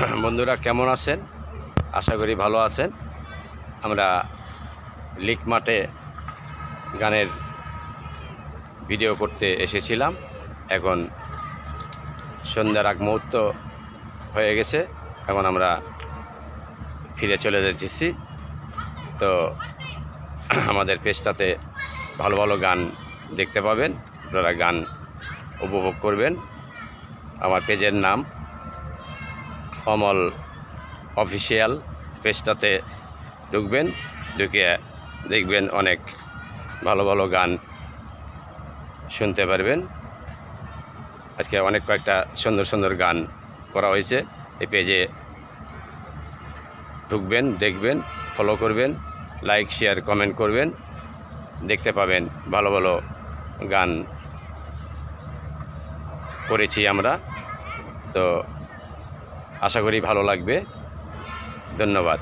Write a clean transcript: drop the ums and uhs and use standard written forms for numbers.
বন্ধুরা কেমন আছেন? আশা করি ভালো আছেন। আমরা লিক মাঠে গানের ভিডিও করতে এসেছিলাম। এখন সন্ধ্যার আগ মুহূর্ত হয়ে গেছে, এখন আমরা ফিরে চলে যাচ্ছি। তো আমাদের পেজটাতে ভালো ভালো গান দেখতে পাবেন, আপনারা গান উপভোগ করবেন। আমার পেজের নাম অমল অফিসিয়াল। পেজটাতে ঢুকবেন, ঢুকে দেখবেন অনেক ভালো ভালো গান শুনতে পারবেন। আজকে অনেক কয়েকটা সুন্দর সুন্দর গান করা হয়েছে। এই পেজে ঢুকবেন, দেখবেন, ফলো করবেন, লাইক শেয়ার কমেন্ট করবেন, দেখতে পাবেন ভালো ভালো গান করেছি আমরা। তো আশা করি ভালো লাগবে। ধন্যবাদ।